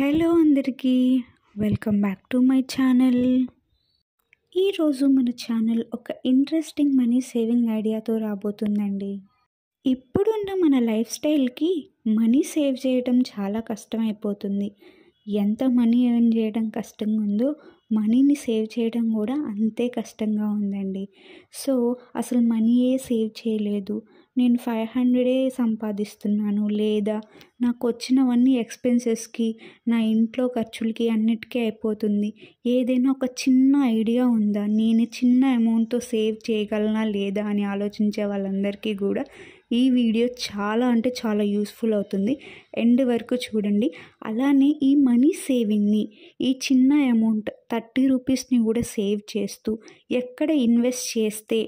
Hello అందరికీ welcome back to my channel. ఈరోజు మన ఛానల్ ఒక ఇంట్రెస్టింగ్ మనీ సేవింగ్ ఐడియాతో రాబోతుందండి. ఇప్పుడున్న మన లైఫ్ స్టైల్కి మనీ సేవ్ చేయడం చాలా కష్టమైపోతుంది. ఎంత మనీ ఎర్న్ చేయడం కష్టంగా ఉందో మనీని సేవ్ చేయడం కూడా అంతే కష్టంగా ఉందండి. సో అసలు మనీయే సేవ్ చేయలేదు, నేను 500 సంపాదిస్తున్నాను, లేదా నాకు వచ్చినవన్నీ ఎక్స్పెన్సెస్కి, నా ఇంట్లో ఖర్చులకి అన్నిటికీ అయిపోతుంది. ఏదైనా ఒక చిన్న ఐడియా ఉందా, నేను చిన్న అమౌంట్తో సేవ్ చేయగలనా లేదా అని ఆలోచించే వాళ్ళందరికీ కూడా ఈ వీడియో చాలా అంటే చాలా యూస్ఫుల్ అవుతుంది. ఎండ్ వరకు చూడండి. అలానే ఈ మనీ సేవింగ్ని, ఈ చిన్న అమౌంట్ 30 రూపీస్ని కూడా సేవ్ చేస్తూ ఎక్కడ ఇన్వెస్ట్ చేస్తే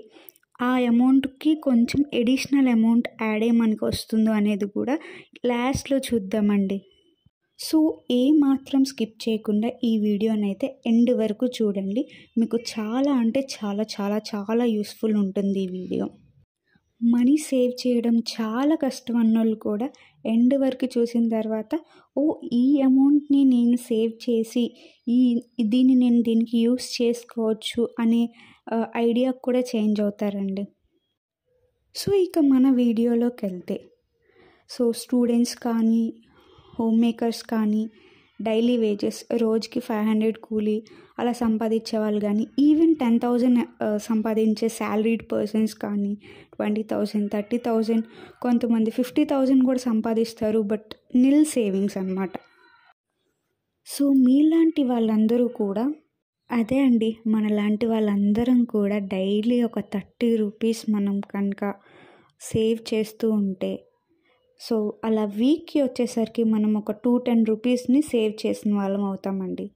ఆ అమౌంట్కి కొంచెం ఎడిషనల్ అమౌంట్ యాడ్ మనకు వస్తుందో అనేది కూడా లాస్ట్లో చూద్దామండి. సో మాత్రం స్కిప్ చేయకుండా ఈ వీడియోని అయితే ఎండ్ వరకు చూడండి. మీకు చాలా అంటే చాలా చాలా చాలా యూస్ఫుల్ ఉంటుంది ఈ వీడియో. మనీ సేవ్ చేయడం చాలా కష్టం అన్నోళ్ళు కూడా ఎండ్ వరకు చూసిన తర్వాత ఈ అమౌంట్ని నేను సేవ్ చేసి దీన్ని నేను దీనికి యూస్ చేసుకోవచ్చు అనే ఐడియా కూడా చేంజ్ అవుతారండి. సో ఇక మన వీడియోలోకి వెళ్తే, సో స్టూడెంట్స్ కానీ, హోమ్ మేకర్స్ కానీ, డైలీ వేజెస్ రోజుకి 500 కూలీ అలా సంపాదించే వాళ్ళు కానీ, ఈవెన్ 10,000 సంపాదించే శాలరీడ్ పర్సన్స్ కానీ, 20,000 30,000 కొంతమంది 50,000 కూడా సంపాదిస్తారు. బట్ నిల్ సేవింగ్స్ అన్నమాట. సో మీలాంటి వాళ్ళందరూ కూడా అదే అండి, మనలాంటి వాళ్ళందరం కూడా డైలీ ఒక 30 రూపీస్ మనం కనుక సేవ్ చేస్తూ ఉంటే, సో అలా వీక్కి వచ్చేసరికి మనం ఒక 210 రూపీస్ని సేవ్ చేసిన వాళ్ళం అవుతామండి.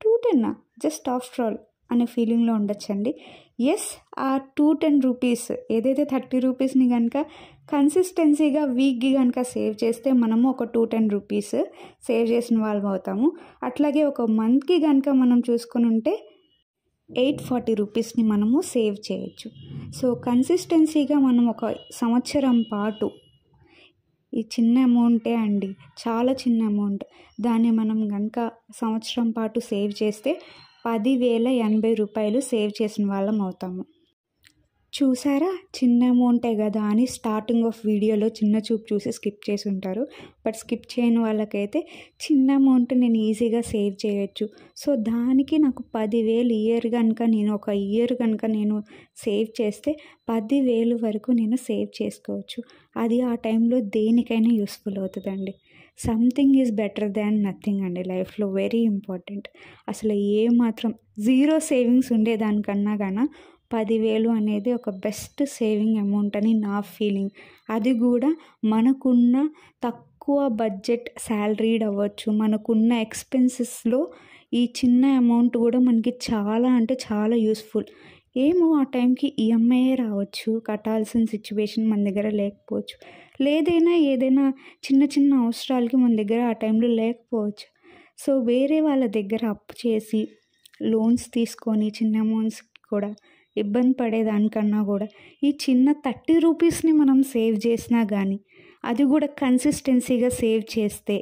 210 జస్ట్ ఆఫ్టర్ ఆల్ అనే ఫీలింగ్లో ఉండొచ్చండి. ఎస్, ఆ 210 రూపీస్ ఏదైతే 30 రూపీస్ని కనుక కన్సిస్టెన్సీగా వీక్కి కనుక సేవ్ చేస్తే మనము ఒక 210 రూపీస్ సేవ్ చేసిన వాళ్ళం అవుతాము. అట్లాగే ఒక మంత్కి కనుక మనం చూసుకొని ఉంటే 840 రూపీస్ని మనము సేవ్ చేయొచ్చు. సో కన్సిస్టెన్సీగా మనం ఒక సంవత్సరం పాటు, ఈ చిన్న అమౌంటే అండి, చాలా చిన్న అమౌంట్, దాన్ని మనం కనుక సంవత్సరం పాటు సేవ్ చేస్తే 10,080 రూపాయలు సేవ్ చేసిన వాళ్ళం అవుతాము. చూసారా, చిన్న అమౌంటే కదా అని స్టార్టింగ్ ఆఫ్ వీడియోలో చిన్న చూపు చూసి స్కిప్ చేసి ఉంటారు. బట్ స్కిప్ చేయని వాళ్ళకైతే చిన్న అమౌంట్ నేను ఈజీగా సేవ్ చేయొచ్చు. సో దానికి నాకు 10,000 ఇయర్ కనుక నేను ఒక ఇయర్ కనుక నేను సేవ్ చేస్తే 10,000 వరకు నేను సేవ్ చేసుకోవచ్చు. అది ఆ టైంలో దేనికైనా యూస్ఫుల్ అవుతుందండి. Something is better than nothing అండి లైఫ్లో, వెరీ ఇంపార్టెంట్. అసలు మాత్రం జీరో సేవింగ్స్ ఉండేదానికన్నా కానీ 10,000 అనేది ఒక బెస్ట్ సేవింగ్ అమౌంట్ అని నా ఫీలింగ్. అది కూడా మనకున్న తక్కువ బడ్జెట్ శాలరీడ్ అవ్వచ్చు, మనకున్న ఎక్స్పెన్సెస్లో ఈ చిన్న అమౌంట్ కూడా మనకి చాలా అంటే చాలా యూస్ఫుల్. ఆ టైంకి ఈఎంఐ రావచ్చు, కట్టాల్సిన సిచ్యువేషన్ మన దగ్గర లేకపోవచ్చు, ఏదైనా చిన్న చిన్న అవసరాలకి మన దగ్గర ఆ టైంలో లేకపోవచ్చు. సో వేరే వాళ్ళ దగ్గర అప్పు చేసి లోన్స్ తీసుకొని చిన్న అమౌంట్స్ కూడా ఇబ్బంది పడేదానికన్నా కూడా ఈ చిన్న 30 రూపీస్ని మనం సేవ్ చేసినా కానీ, అది కూడా కన్సిస్టెన్సీగా సేవ్ చేస్తే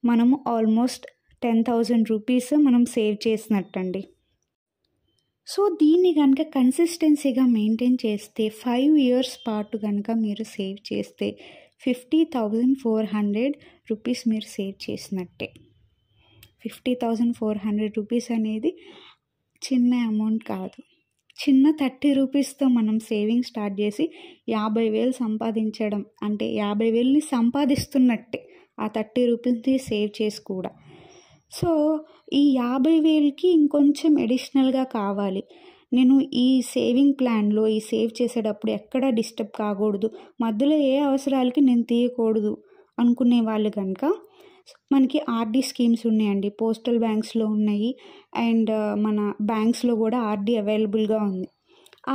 మనము ఆల్మోస్ట్ 10,000 రూపీస్ మనం సేవ్ చేసినట్టండి. సో దీన్ని కనుక కన్సిస్టెన్సీగా మెయింటైన్ చేస్తే 5 ఇయర్స్ పాటు కనుక మీరు సేవ్ చేస్తే 50,400 రూపీస్ మీరు సేవ్ చేసినట్టే. 50,400 రూపీస్ అనేది చిన్న అమౌంట్ కాదు. చిన్న 30 రూపీస్తో మనం సేవింగ్ స్టార్ట్ చేసి 50,000 సంపాదించడం అంటే 50,000ని సంపాదిస్తున్నట్టే ఆ 30 రూపీస్ని సేవ్ చేసి కూడా. సో ఈ 50,000కి ఇంకొంచెం ఎడిషనల్గా కావాలి, నేను ఈ సేవింగ్ ప్లాన్లో ఈ సేవ్ చేసేటప్పుడు ఎక్కడా డిస్టర్బ్ కాకూడదు, మధ్యలో ఏ అవసరాలకి నేను తీయకూడదు అనుకునే వాళ్ళు కనుక మనకి ఆర్డీ స్కీమ్స్ ఉన్నాయండి. పోస్టల్ బ్యాంక్స్లో ఉన్నాయి అండ్ మన బ్యాంక్స్లో కూడా ఆర్డీ అవైలబుల్గా ఉంది.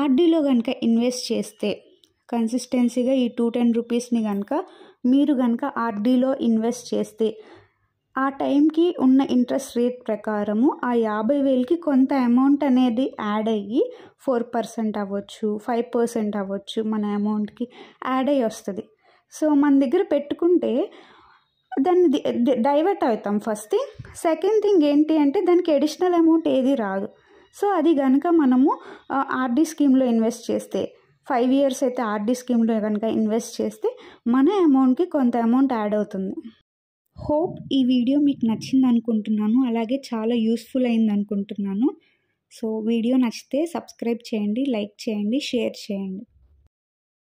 ఆర్డీలో కనుక ఇన్వెస్ట్ చేస్తే కన్సిస్టెన్సీగా ఈ 210 రూపీస్ని కనుక మీరు కనుక ఆర్డీలో ఇన్వెస్ట్ చేస్తే ఆ టైంకి ఉన్న ఇంట్రెస్ట్ రేట్ ప్రకారము ఆ 50,000కి కొంత అమౌంట్ అనేది యాడ్ అయ్యి 4% అవ్వచ్చు, 5% అవ్వచ్చు, మన అమౌంట్కి యాడ్ అయ్యి వస్తుంది. సో మన దగ్గర పెట్టుకుంటే దాన్ని డైవర్ట్ అవుతాం ఫస్ట్ థింగ్. సెకండ్ థింగ్ ఏంటి అంటే దానికి అడిషనల్ అమౌంట్ ఏది రాదు. సో అది కనుక మనము ఆర్డీ స్కీమ్లో ఇన్వెస్ట్ చేస్తే 5 years అయితే ఆర్డీ స్కీమ్లో కనుక ఇన్వెస్ట్ చేస్తే మన అమౌంట్కి కొంత అమౌంట్ యాడ్ అవుతుంది. హోప్ ఈ వీడియో మీకు నచ్చింది అనుకుంటున్నాను, అలాగే చాలా యూస్ఫుల్ అయింది అనుకుంటున్నాను. సో వీడియో నచ్చితే సబ్స్క్రైబ్ చేయండి, లైక్ చేయండి, షేర్ చేయండి.